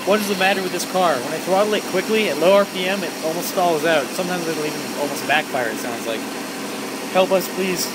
What is the matter with this car? When I throttle it quickly at low RPM, it almost stalls out. Sometimes it'll even almost backfire, it sounds like. Help us, please.